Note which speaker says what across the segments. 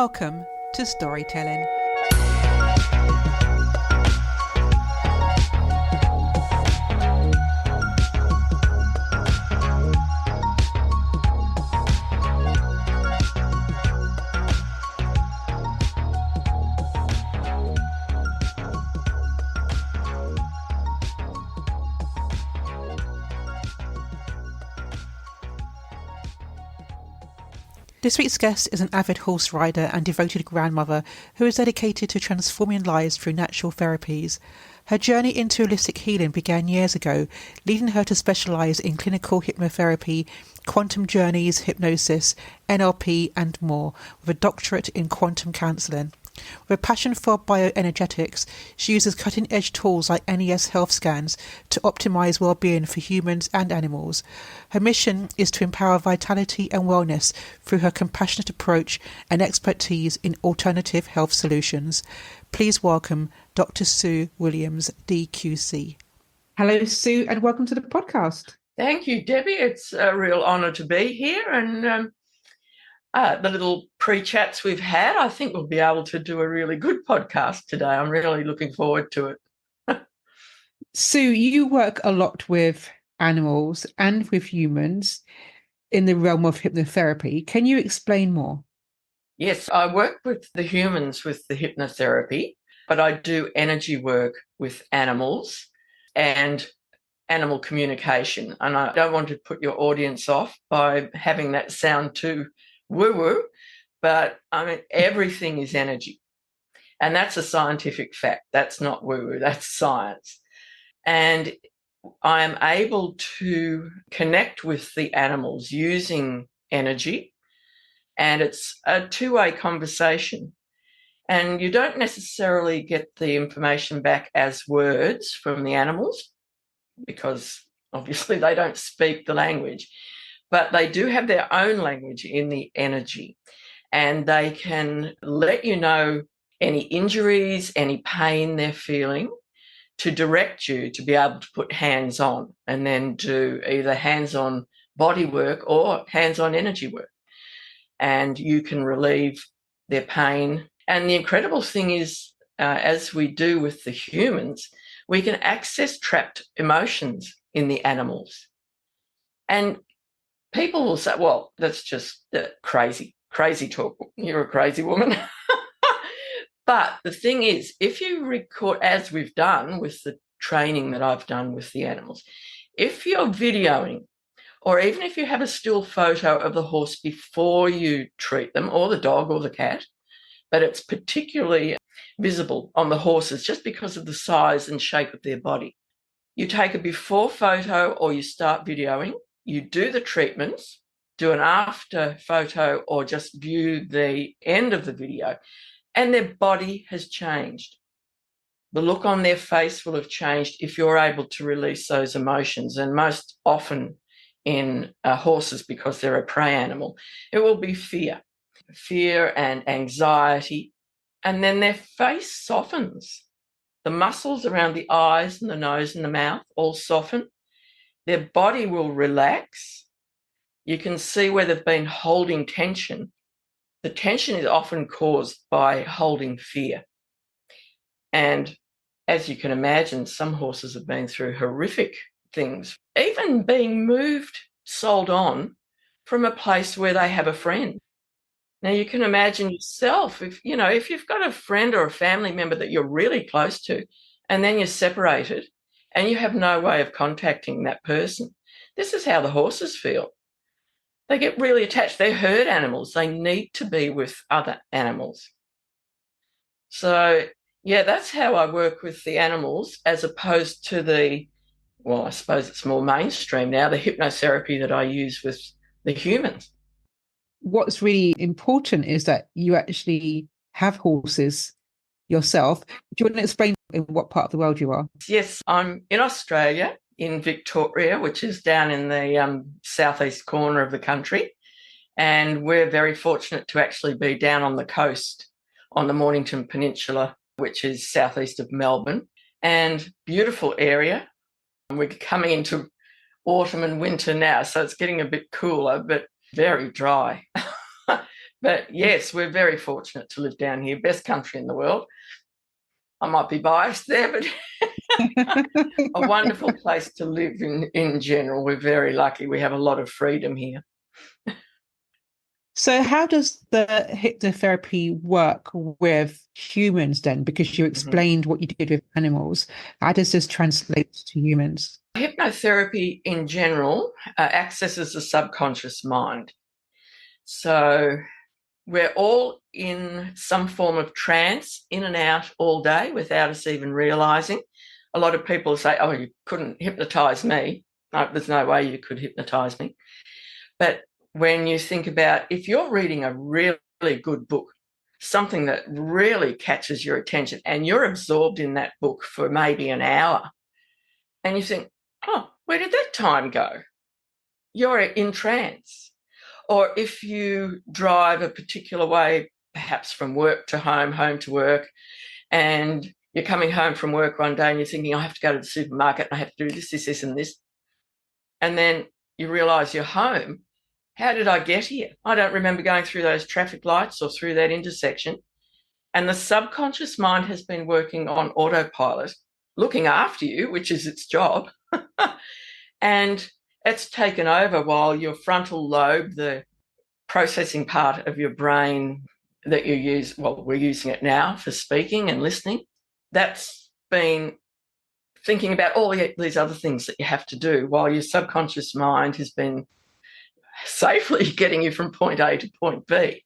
Speaker 1: Welcome to Storytelling. This week's guest is an avid horse rider and devoted grandmother who is dedicated to transforming lives through natural therapies. Her journey into holistic healing began years ago, leading her to specialise in clinical hypnotherapy, quantum journeys, hypnosis, NLP and more, with a doctorate in quantum counselling. With a passion for bioenergetics, she uses cutting-edge tools like NES Health scans to optimise well-being for humans and animals. Her mission is to empower vitality and wellness through her compassionate approach and expertise in alternative health solutions. Please welcome Dr. Sue Williams DQC. Hello, Sue, and welcome to the podcast.
Speaker 2: Thank you, Debbie. It's a real honour to be here, and the little pre-chats we've had, I think we'll be able to do a really good podcast today. I'm really looking forward to it.
Speaker 1: Sue, you work a lot with animals and with humans in the realm of hypnotherapy. Can you explain more?
Speaker 2: Yes, I work with the humans with the hypnotherapy, but I do energy work with animals and animal communication. And I don't want to put your audience off by having that sound too woo-woo, but I mean, everything is energy. And that's a scientific fact. That's not woo-woo, that's science. And I am able to connect with the animals using energy, and it's a two-way conversation. And you don't necessarily get the information back as words from the animals because obviously they don't speak the language. But they do have their own language in the energy, and they can let you know any injuries, any pain they're feeling, to direct you to be able to put hands on and then do either hands-on body work or hands-on energy work. And you can relieve their pain. And the incredible thing is, as we do with the humans, we can access trapped emotions in the animals. And people will say, well, that's just crazy talk. You're a crazy woman. But the thing is, if you record, as we've done with the training that I've done with the animals, if you're videoing, or even if you have a still photo of the horse before you treat them, or the dog or the cat, but it's particularly visible on the horses just because of the size and shape of their body. You take a before photo or you start videoing, you do the treatments, do an after photo, or just view the end of the video, and their body has changed. The look on their face will have changed if you're able to release those emotions. And most often in horses, because they're a prey animal, it will be fear and anxiety. And then their face softens. The muscles around the eyes and the nose and the mouth all soften. Their body will relax. You can see where they've been holding tension. The tension is often caused by holding fear. And as you can imagine, some horses have been through horrific things, even being moved, sold on from a place where they have a friend. Now, you can imagine yourself, if you've got a friend or a family member that you're really close to, and then you're separated and you have no way of contacting that person. This is how the horses feel. They get really attached. They're herd animals. They need to be with other animals. So, yeah, that's how I work with the animals, as opposed to I suppose it's more mainstream now, the hypnotherapy that I use with the humans.
Speaker 1: What's really important is that you actually have horses yourself. Do you want to explain in what part of the world you are?
Speaker 2: Yes, I'm in Australia, in Victoria, which is down in the southeast corner of the country. And we're very fortunate to actually be down on the coast on the Mornington Peninsula, which is southeast of Melbourne, and beautiful area. We're coming into autumn and winter now, so it's getting a bit cooler, but very dry. But yes, we're very fortunate to live down here. Best country in the world. I might be biased there, but a wonderful place to live in general. We're very lucky. We have a lot of freedom here.
Speaker 1: So how does the hypnotherapy work with humans then? Because you explained what you did with animals. How does this translate to humans?
Speaker 2: Hypnotherapy in general accesses the subconscious mind. So we're all in some form of trance, in and out all day without us even realising. A lot of people say, oh, you couldn't hypnotise me. No, there's no way you could hypnotise me. But when you think about if you're reading a really good book, something that really catches your attention and you're absorbed in that book for maybe an hour and you think, oh, where did that time go? You're in trance. Or if you drive a particular way, perhaps from work to home, home to work, and you're coming home from work one day and you're thinking, I have to go to the supermarket and I have to do this, this, this, and this. And then you realise you're home. How did I get here? I don't remember going through those traffic lights or through that intersection. And the subconscious mind has been working on autopilot, looking after you, which is its job. And it's taken over while your frontal lobe, the processing part of your brain that you use, well, we're using it now for speaking and listening, that's been thinking about all these other things that you have to do while your subconscious mind has been safely getting you from point A to point B.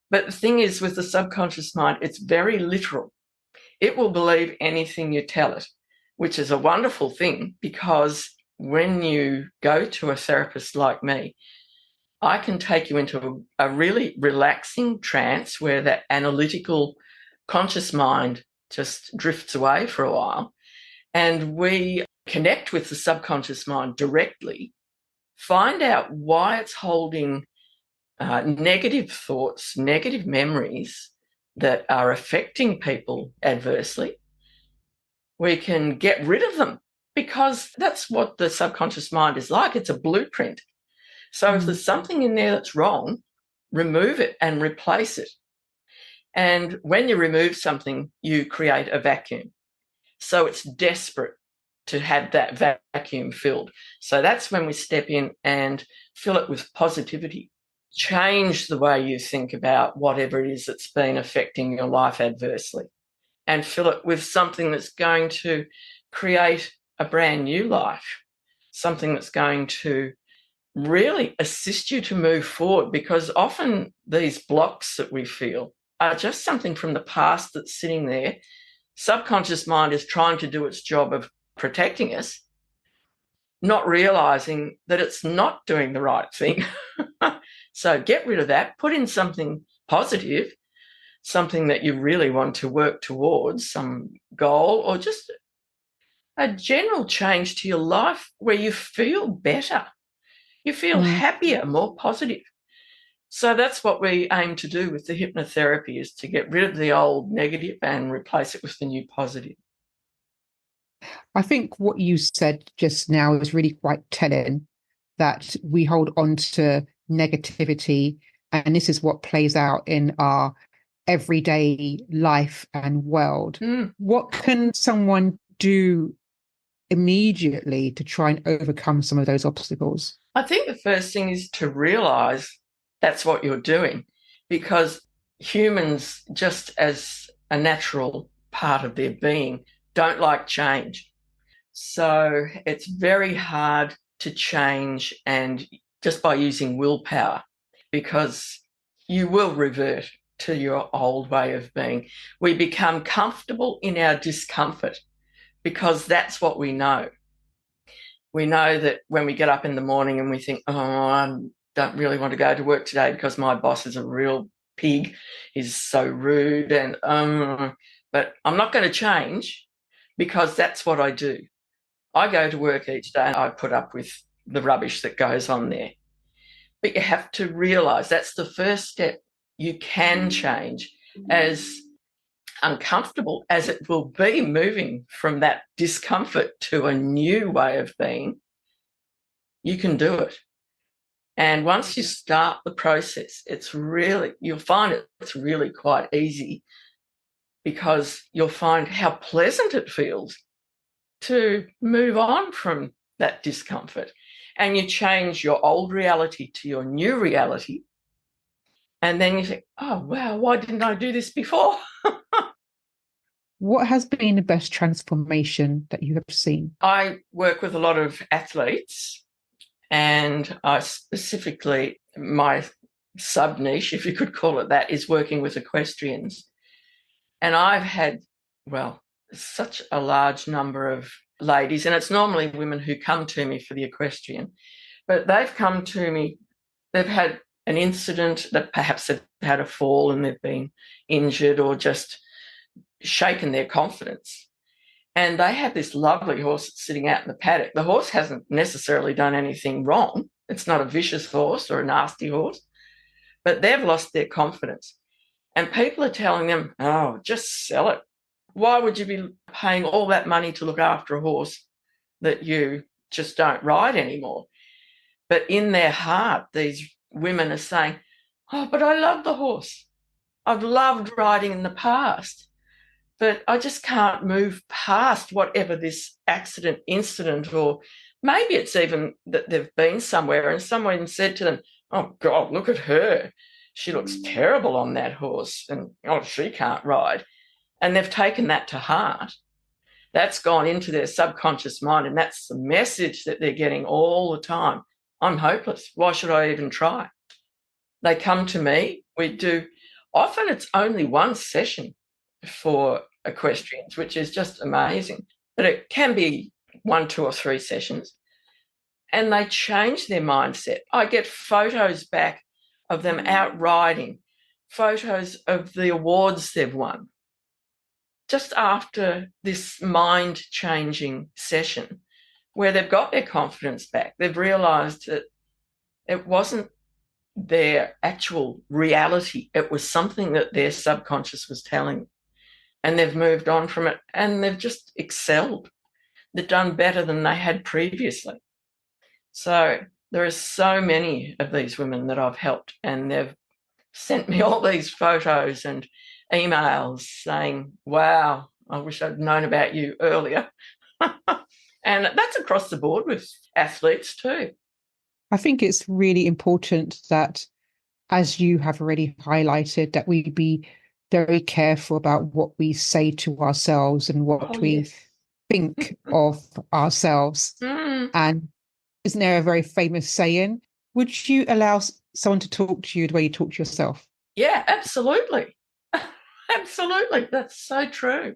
Speaker 2: But the thing is, with the subconscious mind, it's very literal. It will believe anything you tell it, which is a wonderful thing, because when you go to a therapist like me, I can take you into a really relaxing trance where that analytical conscious mind just drifts away for a while, and we connect with the subconscious mind directly, find out why it's holding negative thoughts, negative memories that are affecting people adversely. We can get rid of them, because that's what the subconscious mind is like. It's a blueprint. So if there's something in there that's wrong, remove it and replace it. And when you remove something, you create a vacuum. So it's desperate to have that vacuum filled. So that's when we step in and fill it with positivity. Change the way you think about whatever it is that's been affecting your life adversely, and fill it with something that's going to create a brand new life, something that's going to really assist you to move forward, because often these blocks that we feel are just something from the past that's sitting there. Subconscious mind is trying to do its job of protecting us, not realising that it's not doing the right thing. So get rid of that, put in something positive, something that you really want to work towards, some goal, or just a general change to your life where you feel better. You feel happier, more positive. So that's what we aim to do with the hypnotherapy, is to get rid of the old negative and replace it with the new positive.
Speaker 1: I think what you said just now is really quite telling, that we hold on to negativity, and this is what plays out in our everyday life and world. What can someone do immediately to try and overcome some of those obstacles?
Speaker 2: I think the first thing is to realise that's what you're doing, because humans, just as a natural part of their being, don't like change. So it's very hard to change, and just by using willpower, because you will revert to your old way of being. We become comfortable in our discomfort because that's what we know. We know that when we get up in the morning and we think, oh, I don't really want to go to work today because my boss is a real pig, he's so rude, and but I'm not going to change, because that's what I do. I go to work each day and I put up with the rubbish that goes on there. But you have to realise that's the first step. You can change, as uncomfortable as it will be moving from that discomfort to a new way of being. You can do it. And once you start the process, you'll find it's really quite easy, because you'll find how pleasant it feels to move on from that discomfort. And you change your old reality to your new reality. And then you think, oh, wow, why didn't I do this before?
Speaker 1: What has been the best transformation that you have seen?
Speaker 2: I work with a lot of athletes, and I specifically, my sub niche, if you could call it that, is working with equestrians. And I've had, well, such a large number of ladies, and it's normally women who come to me for the equestrian, but they've come to me, they've had an incident, that perhaps they've had a fall and they've been injured or just shaken their confidence. And they have this lovely horse sitting out in the paddock. The horse hasn't necessarily done anything wrong. It's not a vicious horse or a nasty horse, but they've lost their confidence. And people are telling them, oh, just sell it. Why would you be paying all that money to look after a horse that you just don't ride anymore? But in their heart, these women are saying, oh, but I love the horse. I've loved riding in the past, but I just can't move past whatever this accident, incident, or maybe it's even that they've been somewhere and someone said to them, oh, God, look at her. She looks terrible on that horse, and oh, she can't ride. And they've taken that to heart. That's gone into their subconscious mind, and that's the message that they're getting all the time. I'm hopeless. Why should I even try? They come to me. Often it's only one session for equestrians, which is just amazing. But it can be 1, 2, or 3 sessions. And they change their mindset. I get photos back of them out riding, photos of the awards they've won, just after this mind-changing session where they've got their confidence back. They've realised that it wasn't their actual reality. It was something that their subconscious was telling them. And they've moved on from it, and they've just excelled. They've done better than they had previously. So there are so many of these women that I've helped, and they've sent me all these photos and emails saying, wow, I wish I'd known about you earlier. And that's across the board with athletes too.
Speaker 1: I think it's really important that, as you have already highlighted, that we be very careful about what we say to ourselves and what we think of ourselves. And isn't there a very famous saying, would you allow someone to talk to you the way you talk to yourself?
Speaker 2: Yeah, absolutely. Absolutely. That's so true.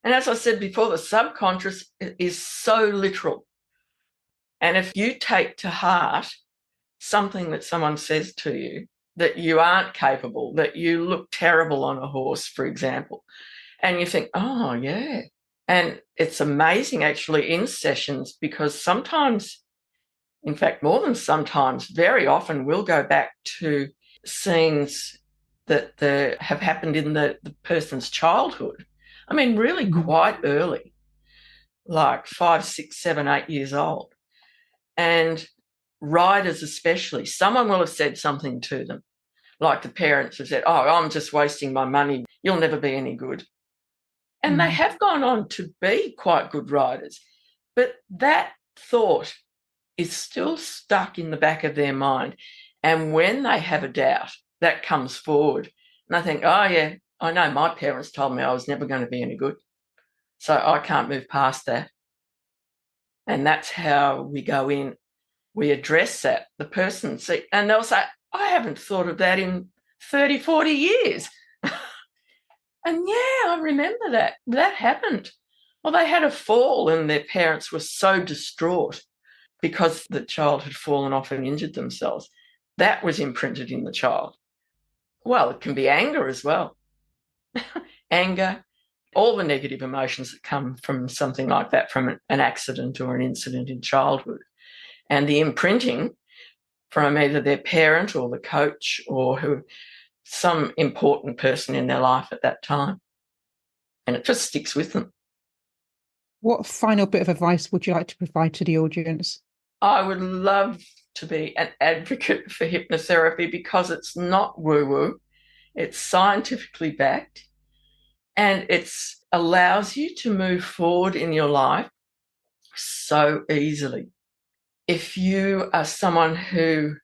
Speaker 2: And as I said before, the subconscious is so literal. And if you take to heart something that someone says to you, that you aren't capable, that you look terrible on a horse, for example, and you think, oh, yeah. And it's amazing actually in sessions, because sometimes, in fact, more than sometimes, very often we'll go back to scenes that have happened in the person's childhood. I mean, really quite early, like 5, 6, 7, 8 years old. And riders especially, someone will have said something to them, like the parents have said, oh, I'm just wasting my money, you'll never be any good. And they have gone on to be quite good riders. But that thought is still stuck in the back of their mind. And when they have a doubt, that comes forward. And I think, oh, yeah, I know my parents told me I was never going to be any good, so I can't move past that. And that's how we go in. We address that, the person, and they'll say, I haven't thought of that in 30, 40 years. And yeah, I remember that. That happened. Well, they had a fall and their parents were so distraught because the child had fallen off and injured themselves. That was imprinted in the child. Well, it can be anger as well. Anger, all the negative emotions that come from something like that, from an accident or an incident in childhood. And the imprinting from either their parent or the coach or some important person in their life at that time. And it just sticks with them.
Speaker 1: What final bit of advice would you like to provide to the audience?
Speaker 2: I would love to be an advocate for hypnotherapy because it's not woo-woo, it's scientifically backed, and it allows you to move forward in your life so easily. If you are someone who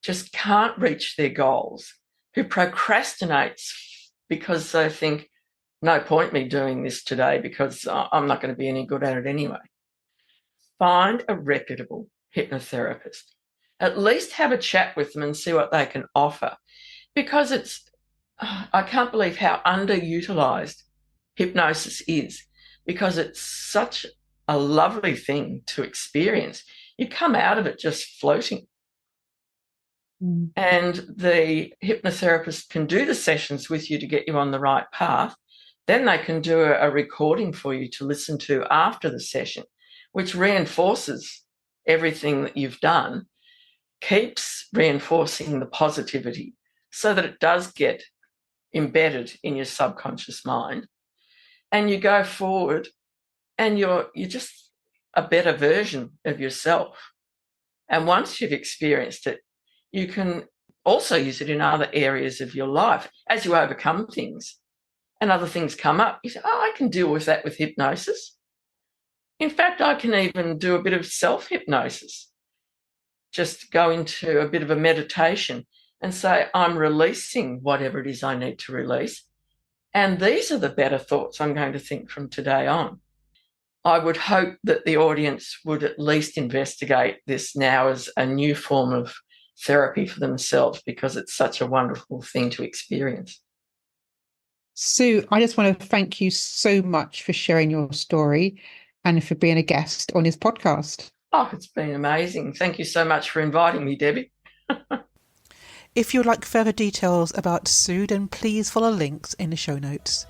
Speaker 2: just can't reach their goals, who procrastinates because they think, no point me doing this today because I'm not going to be any good at it anyway, find a reputable hypnotherapist. At least have a chat with them and see what they can offer, because I can't believe how underutilized hypnosis is, because it's such a lovely thing to experience. You come out of it just floating. And the hypnotherapist can do the sessions with you to get you on the right path. Then they can do a recording for you to listen to after the session, which reinforces everything that you've done, keeps reinforcing the positivity so that it does get embedded in your subconscious mind. And you go forward and you're just a better version of yourself. And once you've experienced it, you can also use it in other areas of your life as you overcome things and other things come up. You say, oh, I can deal with that with hypnosis. In fact, I can even do a bit of self-hypnosis. Just go into a bit of a meditation and say, I'm releasing whatever it is I need to release. And these are the better thoughts I'm going to think from today on. I would hope that the audience would at least investigate this now as a new form of therapy for themselves, because it's such a wonderful thing to experience.
Speaker 1: Sue, I just want to thank you so much for sharing your story and for being a guest on this podcast.
Speaker 2: Oh, it's been amazing. Thank you so much for inviting me, Debbie.
Speaker 1: If you'd like further details about Sue, then please follow links in the show notes.